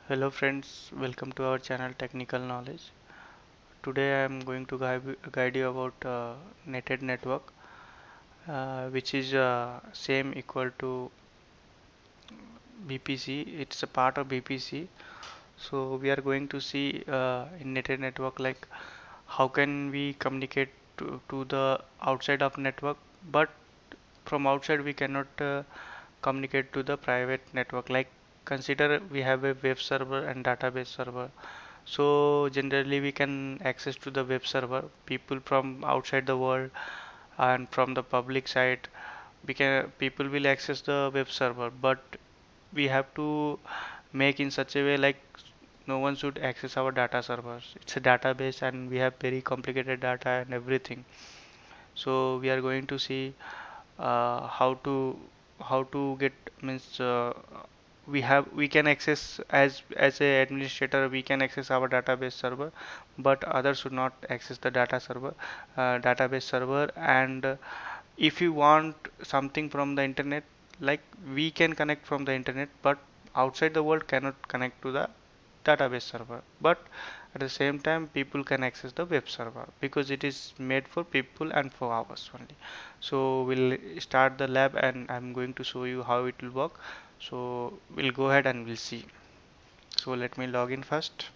Hello friends, welcome to our channel Technical Knowledge. Today I am going to guide you about netted network, which is same equal to BPC. It's a part of BPC. So we are going to see in netted network like how can we communicate to the outside of network, but from outside we cannot communicate to the private network. Like consider we have a web server and database server. So generally we can access to the web server. People from outside the world and from the public site, people will access the web server, but we have to make in such a way like no one should access our data servers. It's a database and we have very complicated data and everything. So we are going to see how to get means we can access as a administrator we can access our database server, but others should not access the database server. And if you want something from the internet, like we can connect from the internet, but outside the world cannot connect to the database server. But at the same time people can access the web server because it is made for people and for hours only. So we'll start the lab and I'm going to show you how it will work. So we'll go ahead and we'll see. So let me log in first.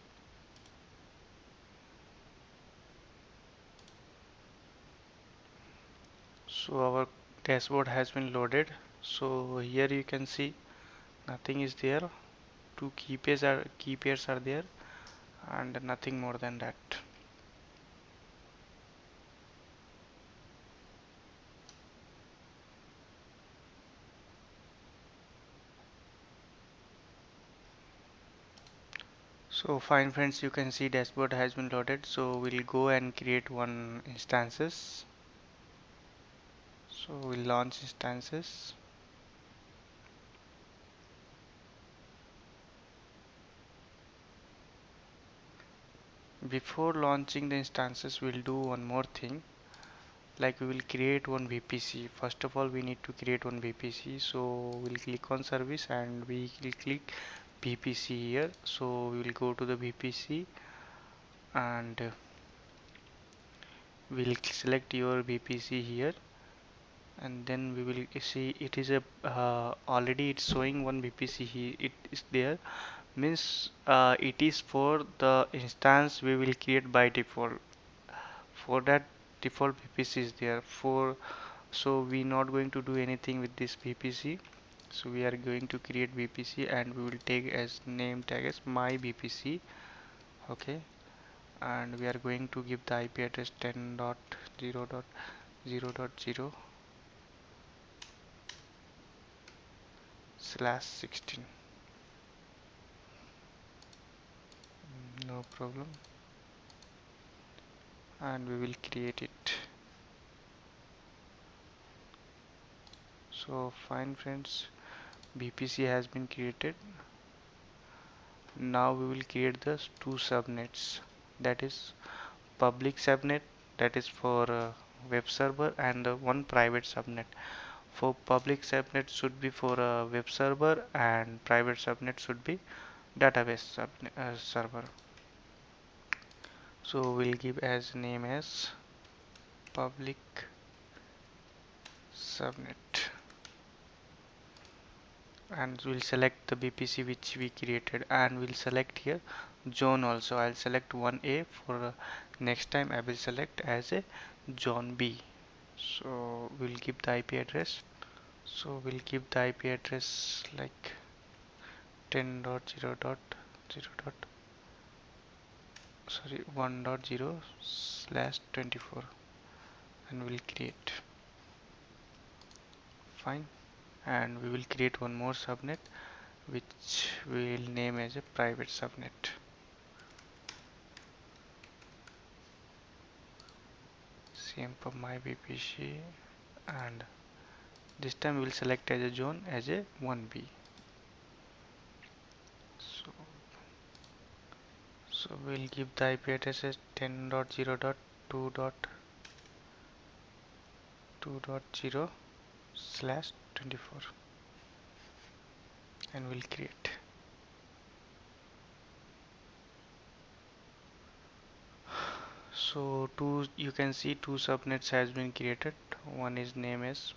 So our dashboard has been loaded. So here you can see nothing is there. Two key pairs are there and nothing more than that. So fine friends, you can see dashboard has been loaded. So we'll go and create one instances. So we'll launch instances. Before launching the instances, we'll do one more thing. Like we will create one VPC. First of all, we need to create one VPC. So we'll click on service and we will click VPC here. So we will go to the VPC and we'll select your VPC here, and then we will see it is a already it's showing one VPC here. It is there, means it is for the instance we will create by default. For that default VPC is there for, so we not going to do anything with this VPC. So we are going to create VPC and we will take as name tag as my VPC. Okay, and we are going to give the IP address 10.0.0.0 slash 16. No problem, and we will create it. So fine friends, VPC has been created. Now we will create the two subnets, that is public subnet, that is for web server, and one private subnet. For public subnet should be for a web server and private subnet should be database server. So we'll give as name as public subnet, and we'll select the VPC which we created, and we'll select here zone also. I'll select 1A for next time I will select as a zone B. So we'll give the IP address. So we'll give the IP address like 10.0.0. Sorry, 1.0 slash 24, and we'll create. Fine, and we will create one more subnet which we will name as a private subnet. Same for my VPC, and this time we'll select as a zone as a 1B. So, so we'll give the IP address as 10.0.2.2.0 slash 24, and we'll create. So you can see two subnets has been created. One is name is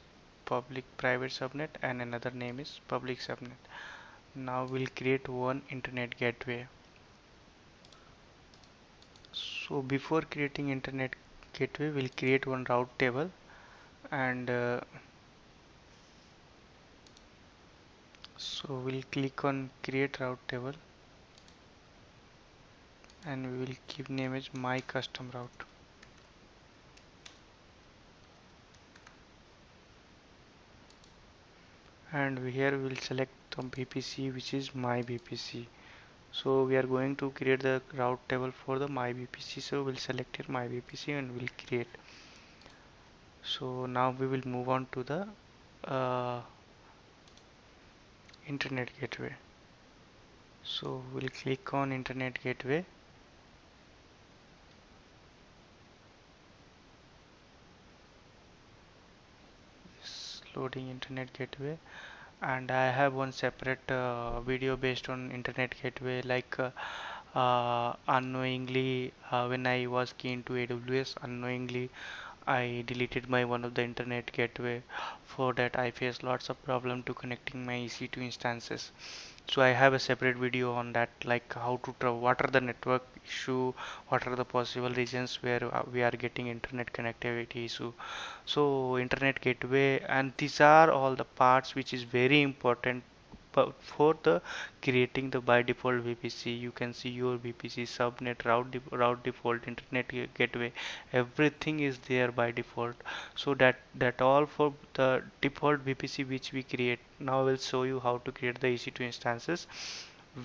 public private subnet and another name is public subnet. Now we'll create one internet gateway. So before creating internet gateway, we'll create one route table, and so we'll click on create route table, and we will give name as my custom route. And here we will select the VPC which is my VPC. So we are going to create the route table for the my VPC. So we'll select here my VPC and we'll create. So now we will move on to the uh, internet gateway. So we'll click on internet gateway. Yes, loading internet gateway. And I have one separate video based on internet gateway, like unknowingly when I was keen to AWS, unknowingly I deleted my one of the internet gateway. For that I faced lots of problem to connecting my EC2 instances. So I have a separate video on that, like how to what are the network issue, what are the possible reasons where we are getting internet connectivity issue. So internet gateway, and these are all the parts which is very important. But for the creating the by default VPC, you can see your VPC subnet route default internet gateway, everything is there by default. So that all for the default VPC which we create. Now I will show you how to create the EC2 instances,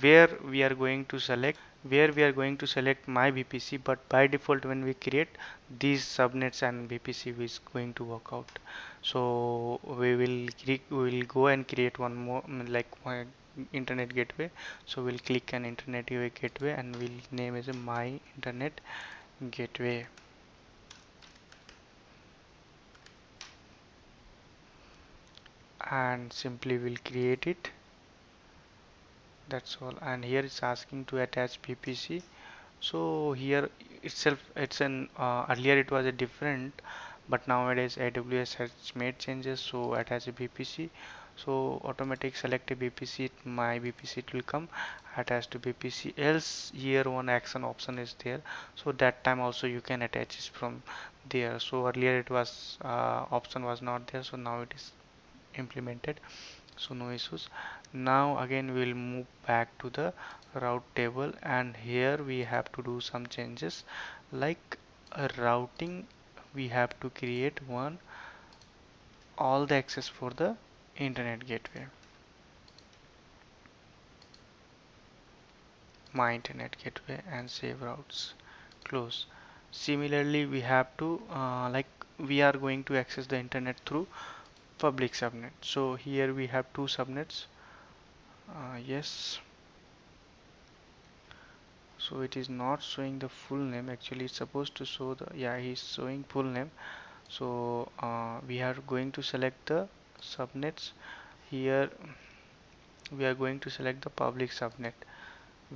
where we are going to select my VPC, but by default when we create these subnets and VPC is going to work out. So we will go and create one more like one internet gateway. So we'll click an internet gateway and we'll name as a my internet gateway, and simply we'll create it. That's all. And here it's asking to attach VPC. So here itself it's an earlier it was a different, but nowadays AWS has made changes. So attach a VPC. So automatic select a VPC, my VPC it will come attached to VPC. Else here one action option is there. So that time also you can attach it from there. So earlier it was option was not there. So now it is implemented. So no issues. Now again we'll move back to the route table, and here we have to do some changes, like a routing. We have to create one all the access for the internet gateway, my internet gateway, and save routes, close. Similarly we have to like we are going to access the internet through public subnet. So here we have two subnets. Yes, so it is not showing the full name. Actually it's supposed to show the, yeah, he's showing full name. So we are going to select the subnets. Here we are going to select the public subnet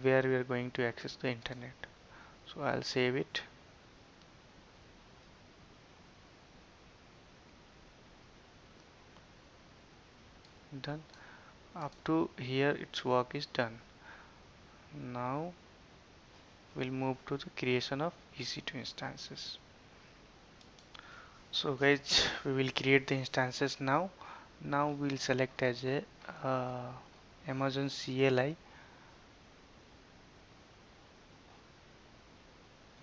where we are going to access the internet. So I'll save it. Done. Up to here its work is done. Now we'll move to the creation of EC2 instances. So guys, we will create the instances now. Now we'll select as a Amazon CLI,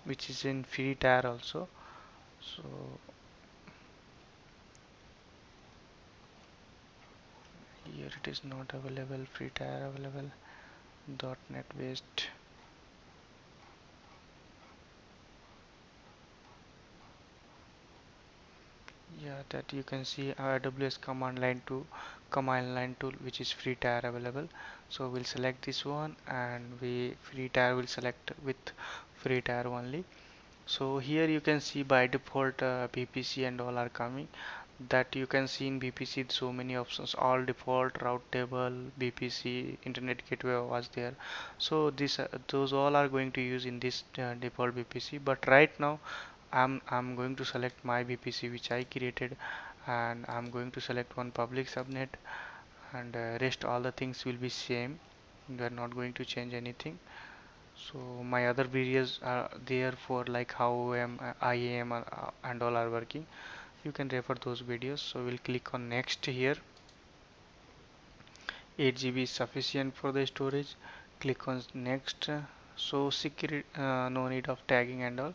which is in free tier also. So here it is not available, free tier available, .NET based. Yeah, that you can see AWS command line tool which is free tier available. So we'll select this one, and we free tier will select with free tier only. So here you can see by default PPC and all are coming. that you can see in BPC so many options, all default, route table, BPC, internet gateway was there. So this those all are going to use in this default BPC. But right now I'm going to select my BPC which I created, and I'm going to select one public subnet, and rest all the things will be same. We are not going to change anything. So my other videos are there for like how IAM and all are working. You can refer those videos. So we'll click on next here. 8 GB is sufficient for the storage. Click on next. So security, no need of tagging and all.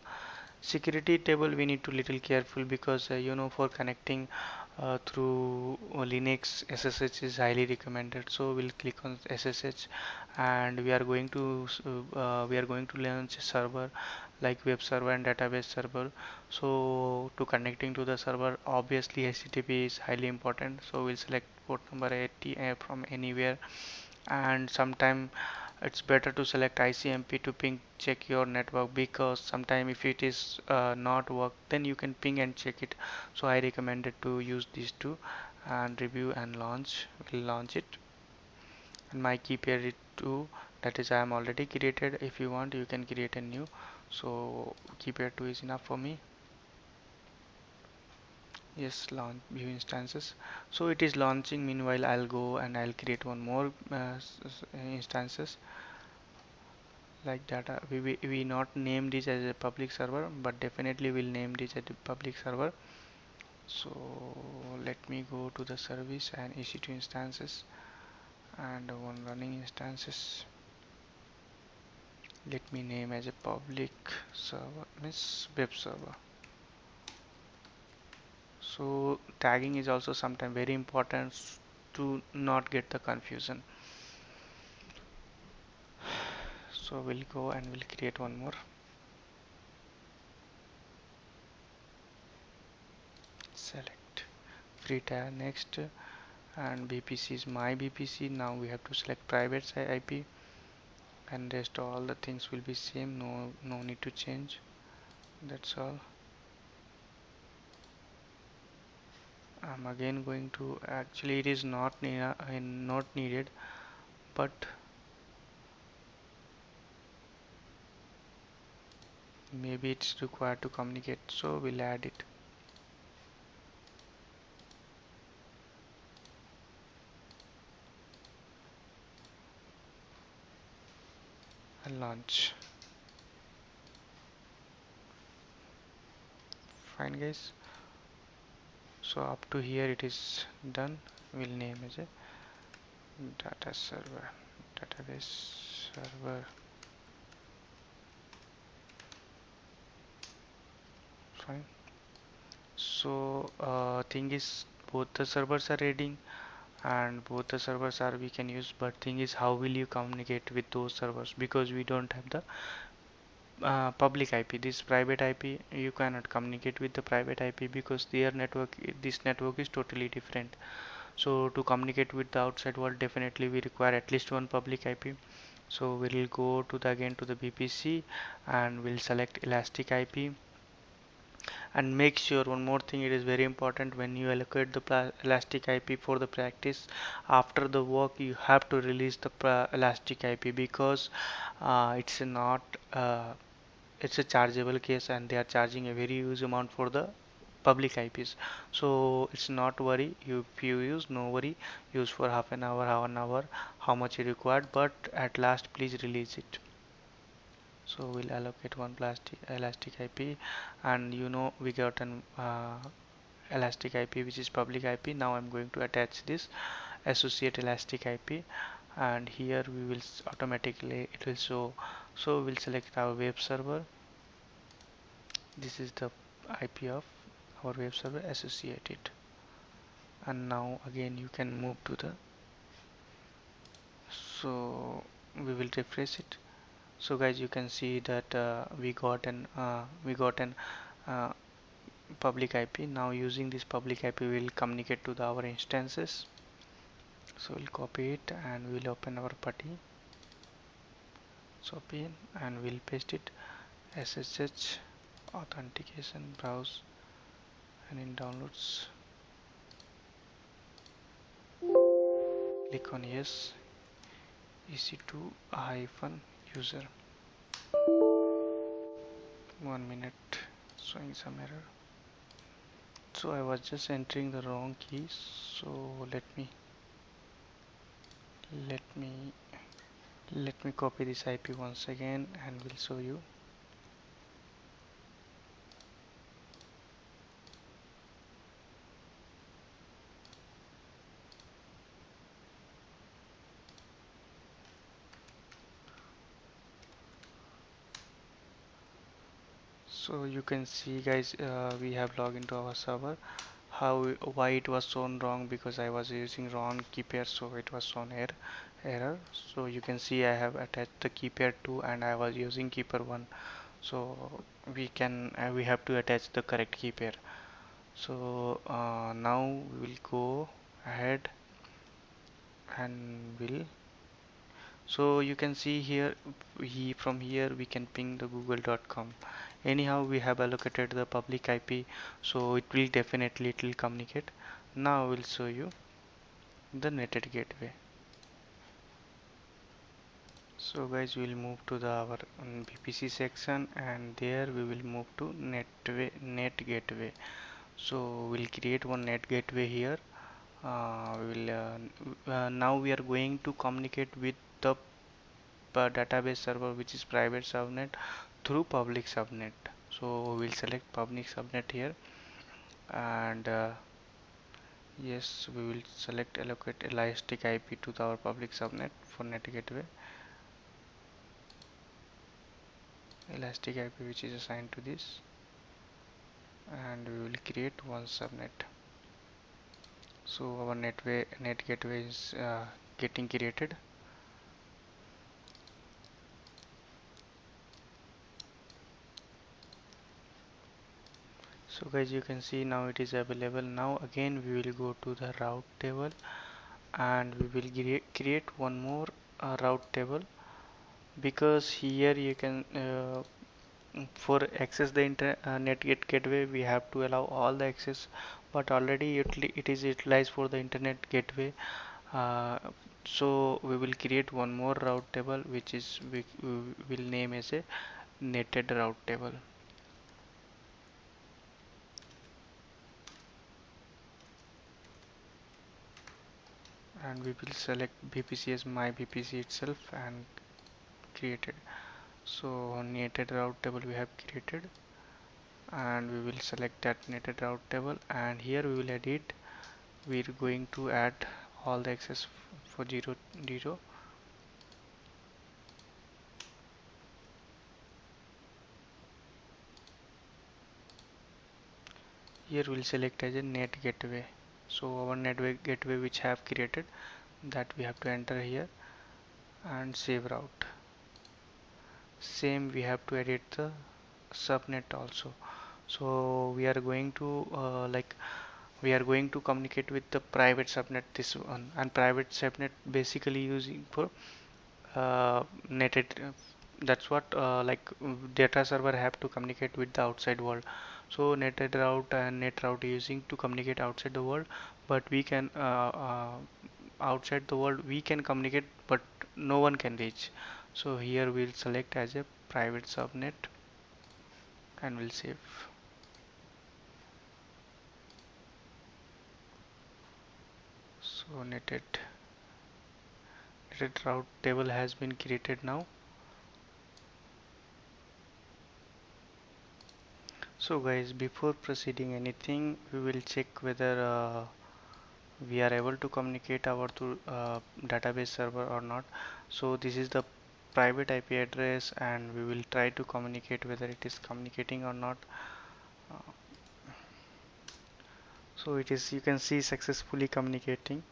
Security table we need to little careful, because for connecting through Linux, SSH is highly recommended. So we'll click on SSH, and we are going to launch a server like web server and database server. So to connecting to the server, obviously HTTP is highly important. So we'll select port number 80 from anywhere, and sometime it's better to select ICMP to ping check your network, because sometime if it is not work, then you can ping and check it. So I recommended to use these two, and review and launch. We'll launch it, and my key pair it to, that is I am already created. If you want, you can create a new. So key pair 2 is enough for me. Yes, launch view instances. So it is launching. Meanwhile, I'll go and I'll create one more instances like data. We not name this as a public server, but definitely we'll name this as a public server. So let me go to the service and EC2 instances and one running instances. Let me name as a public server, means web server. So tagging is also sometimes very important to not get the confusion. So we'll go and we'll create one more. Select free tag next, and BPC is my BPC. Now we have to select private IP, and rest all the things will be same. No need to change. That's all. I'm again going to, actually it is not needed, but maybe it's required to communicate, so we'll add it and launch. Fine guys, so up to here it is done. We'll name as a data server, database server. Fine. So thing is, both the servers are ready and both the servers are we can use, but thing is how will you communicate with those servers, because we don't have the public IP. This private IP you cannot communicate with the private IP, because their network, this network is totally different. So to communicate with the outside world, definitely we require at least one public IP. So we'll go to the again to the BPC, and we'll select elastic IP, and make sure one more thing, it is very important when you allocate the elastic IP for the practice, after the work you have to release the elastic IP, because it's not it's a chargeable case, and they are charging a very huge amount for the public IPs. So it's not worry, if you use, no worry, use for half an hour, how much you required, but at last please release it. So we'll allocate one plastic elastic IP, and we got an elastic IP which is public IP. Now I'm going to attach this associate elastic IP, and here we will automatically it will show. So we'll select our web server. This is the IP of our web server associated, and now again you can move to the, so we will refresh it. So guys, you can see that we got an uh, public IP. Now using this public IP we will communicate to our instances. So we'll copy it and we'll open our putty. So open and we'll paste it, SSH authentication browse, and in downloads click on yes, EC2 hyphen user. 1 minute, showing some error. So I was just entering the wrong keys. So let me let me copy this IP once again and will show you. So you can see guys, we have logged into our server. Why it was shown wrong? Because I was using wrong key pair, so it was shown error. So you can see I have attached the key pair 2 and I was using key pair 1. So we have to attach the correct key pair. So now we will go ahead and will. So you can see here, from here we can ping the google.com. Anyhow, we have allocated the public IP, so it will communicate. Now I will show you the netted gateway. So guys, we will move to our VPC section, and there we will move to net gateway. So we'll create one net gateway here. Now we are going to communicate with the database server, which is private subnet, through public subnet. So we'll select public subnet here, and yes, we will select allocate elastic IP to our public subnet for net gateway. Elastic IP which is assigned to this, and we will create one subnet. So our net gateway is getting created. So guys, you can see now it is available. Now again we will go to the route table, and we will create one more route table, because here you can for access the net gateway we have to allow all the access, but already it is utilized for the internet gateway. uh, so we will create one more route table, which is we will name as a netted route table, and we will select VPC as my VPC itself and created. So netted route table we have created, and we will select that netted route table, and here we will edit. We're going to add all the access for 0 0. Here we'll select as a net gateway. So our gateway which have created, that we have to enter here and save route. Same, we have to edit the subnet also. So we are going to we are going to communicate with the private subnet, this one, and private subnet basically using for netted, that's what data server have to communicate with the outside world. So netted route and net route using to communicate outside the world, but we can outside the world we can communicate, but no one can reach. So here we'll select as a private subnet and we'll save. So netted route table has been created now. So guys, before proceeding anything, we will check whether we are able to communicate our to database server or not. So this is the private IP address, and we will try to communicate whether it is communicating or not. Uh, so it is, you can see, successfully communicating.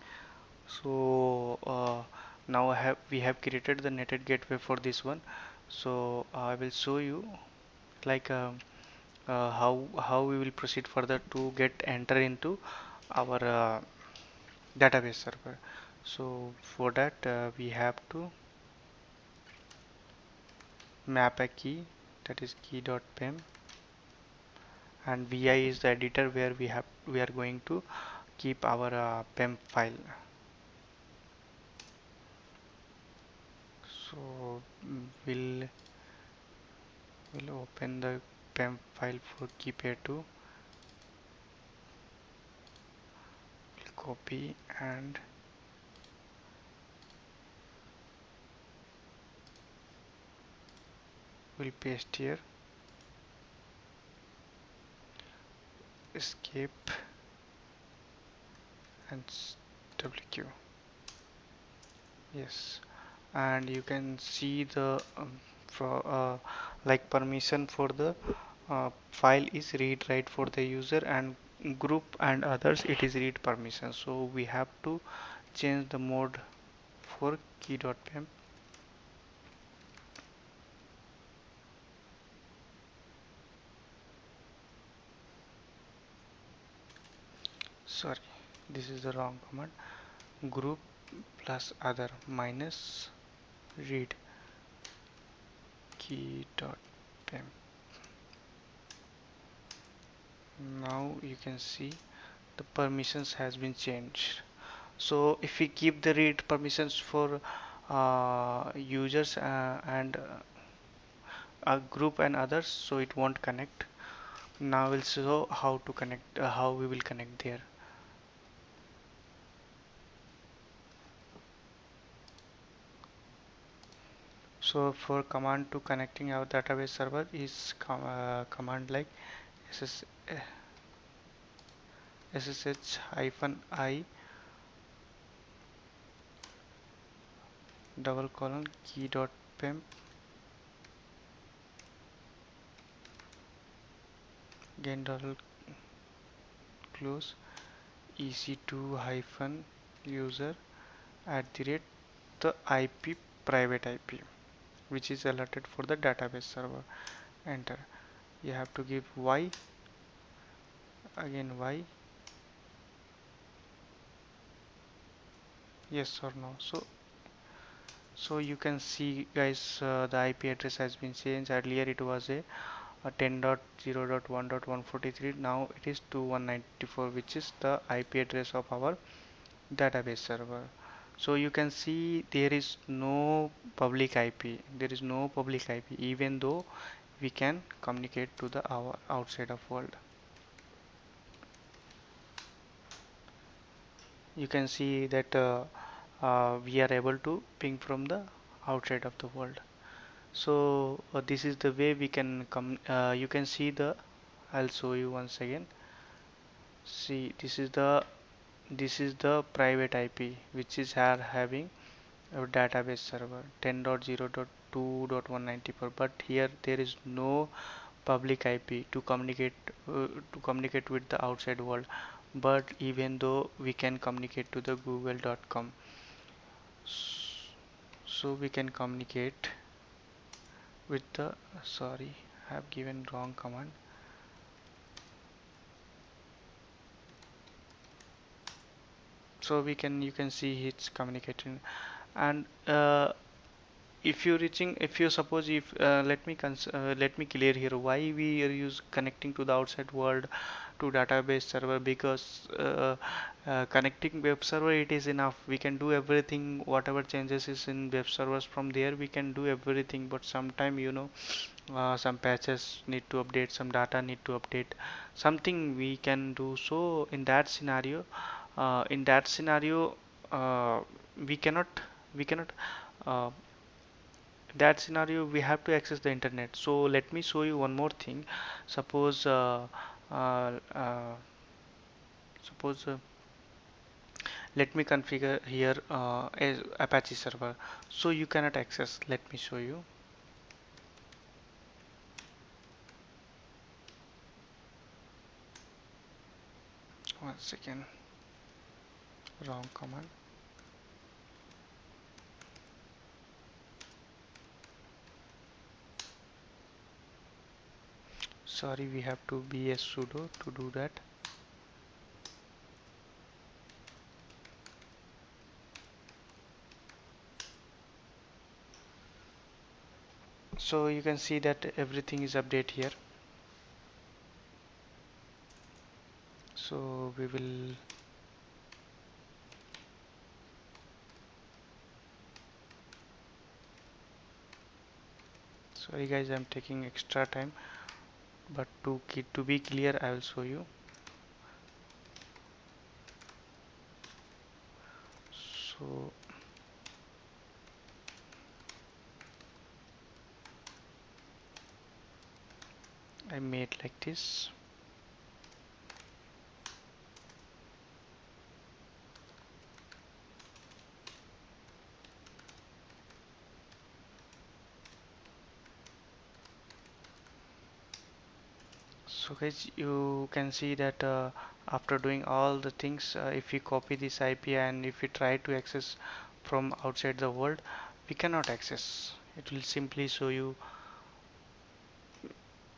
So now we have created the netted gateway for this one. So I will show you like how we will proceed further to get enter into our database server. So for that we have to map a key, that is key.pem, and vi is the editor where we are going to keep our pem file. we'll open the PEM file for keypad 2. We'll copy and we'll paste here. Escape and WQ. Yes, and you can see the like permission for the file is read write for the user, and group and others it is read permission. So we have to change the mode for key.pem. Sorry, this is the wrong command. Group plus other minus read key.pem. Now you can see the permissions has been changed. So if we keep the read permissions for users and a group and others, so it won't connect. Now we'll show how to connect, how we will connect there. So for command to connecting our database server is command like ssh-i double colon key.pem again double close ec2 hyphen user at the rate the IP private IP which is allotted for the database server. Enter. You have to give y, again y, yes or no. So you can see guys, the IP address has been changed. Earlier it was a 10.0.1.143. Now it is 2194, which is the IP address of our database server. So you can see there is no public IP. There is no public IP, even though we can communicate to the our outside of world. You can see that we are able to ping from the outside of the world. So this is the way we can come. You can see the. I'll show you once again. See, this is the private IP which is having our database server 10.0.2.194. But here there is no public IP to communicate with the outside world. But even though we can communicate to the google.com, so we can communicate with the, sorry, I have given wrong command. So you can see it's communicating. And if you suppose if let me clear here why we are use connecting to the outside world to database server, because connecting web server it is enough. We can do everything, whatever changes is in web servers, from there we can do everything. But sometime some patches need to update, some data need to update, something we can do. So in that scenario uh, we cannot uh, that scenario we have to access the internet. So let me show you one more thing. Suppose uh, uh, suppose let me configure here as Apache server, so you cannot access. Let me show you. One second. Wrong command. Sorry, we have to be a sudo to do that. So you can see that everything is update here. So we will Sorry guys, I'm taking extra time, but to be clear, I will show you. So I made like this. So guys, you can see that after doing all the things, if we copy this IP and if we try to access from outside the world, we cannot access. It will simply show you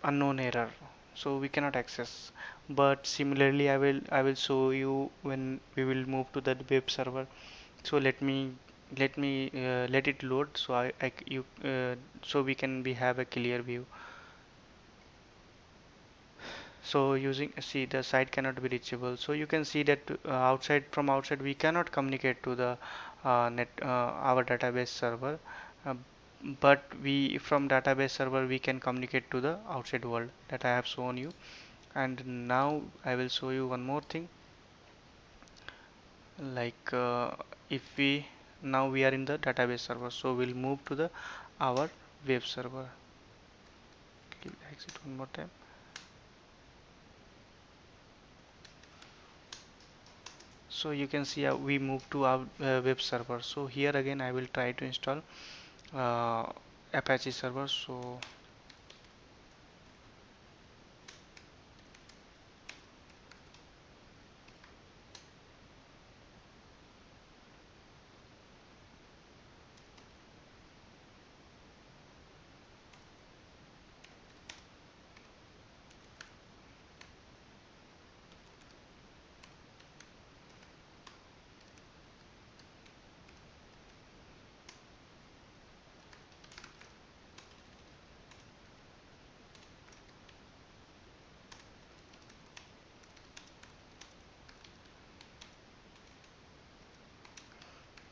unknown error, so we cannot access. But similarly, I will show you when we will move to that web server. So let it load, so so we can be have a clear view. So using, see, the site cannot be reachable, so you can see that outside, from outside we cannot communicate to the net our database server, uh, but we from database server we can communicate to the outside world that I have shown you. And now I will show you one more thing, like if we, now we are in the database server, so we'll move to the our web server. Click exit one more time. So you can see we move to our web server. So here again I will try to install uh, Apache server. So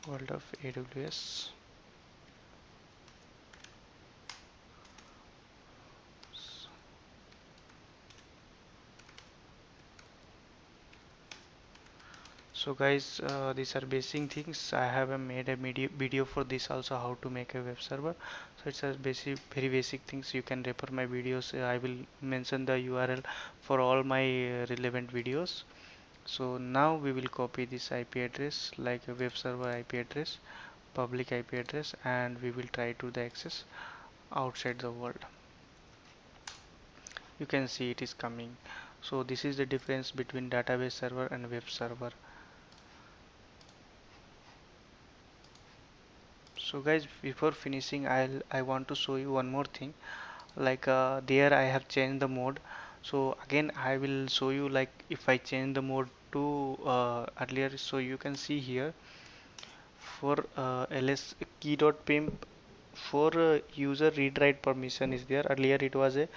world of AWS. So guys, these are basic things. I have made a video for this also, how to make a web server. So it's a basic, very basic things. You can refer my videos. I will mention the URL for all my relevant videos. So now we will copy this IP address, like a web server IP address, public IP address, and we will try to the access outside the world. You can see it is coming. So this is the difference between database server and web server. So guys, before finishing, I want to show you one more thing. Like there I have changed the mode. So again I will show you, like if I change the mode to earlier. So you can see here for ls key.pimp, for user read write permission is there. Earlier it was a,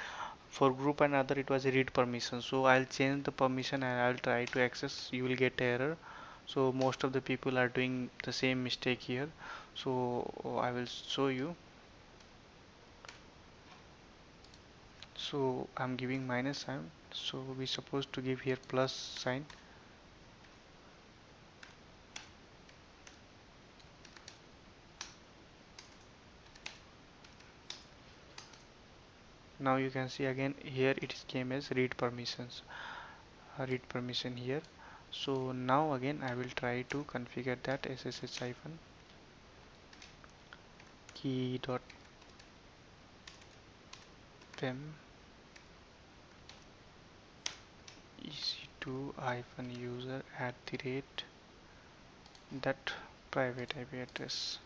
for group and other it was a read permission. So I'll change the permission and I'll try to access. You will get error. So most of the people are doing the same mistake here. So I will show you. So I'm giving minus sign, so we supposed to give here plus sign. Now you can see again here it is came as read permissions, read permission here. So now again I will try to configure that ssh hyphen key dot pem ec2 hyphen user at the rate that private IP address.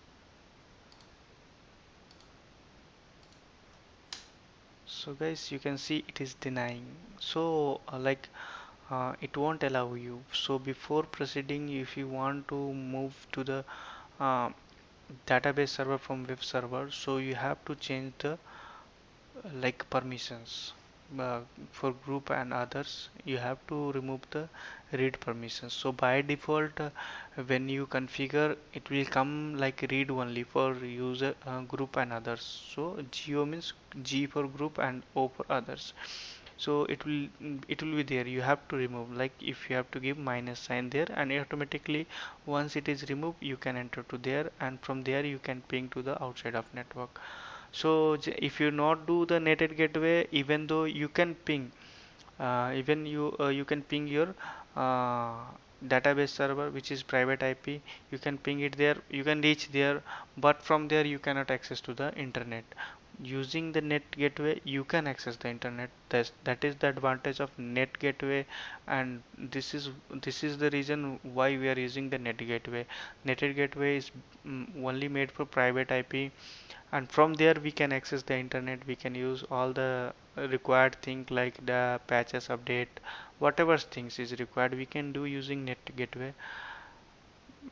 So guys, you can see it is denying. So it won't allow you. So before proceeding, if you want to move to the uh, database server from web server, so you have to change the like permissions. uh, for group and others, you have to remove the read permissions. So by default, when you configure, it will come like read only for user, group and others. So GO means G for group and O for others. So it will be there. You have to remove, like if you have to give minus sign there, and automatically once it is removed, you can enter to there, and from there you can ping to the outside of network. So if you not do the netted gateway, even though you can ping, even you can ping your uh, database server, which is private IP. You can ping it there, you can reach there, but from there you cannot access to the internet. Using the net gateway, you can access the internet. That is the advantage of net gateway, and this is the reason why we are using the net gateway. Netted gateway is only made for private IP, and from there we can access the internet. We can use all the required thing like the patches update, whatever things is required we can do using net gateway.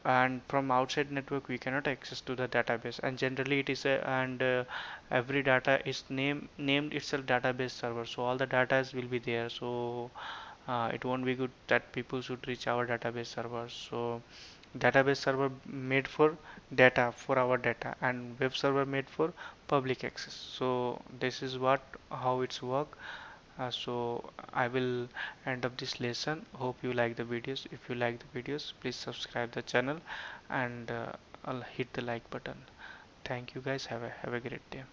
And from outside network we cannot access to the database, and generally it is a, and every data is named itself database server, so all the data will be there. So it won't be good that people should reach our database server. So database server made for data, for our data, and web server made for public access. So this is what how it's work. So I will end up this lesson. Hope you like the videos. If you like the videos, please subscribe the channel, and I'll hit the like button. Thank you guys. Have a great day.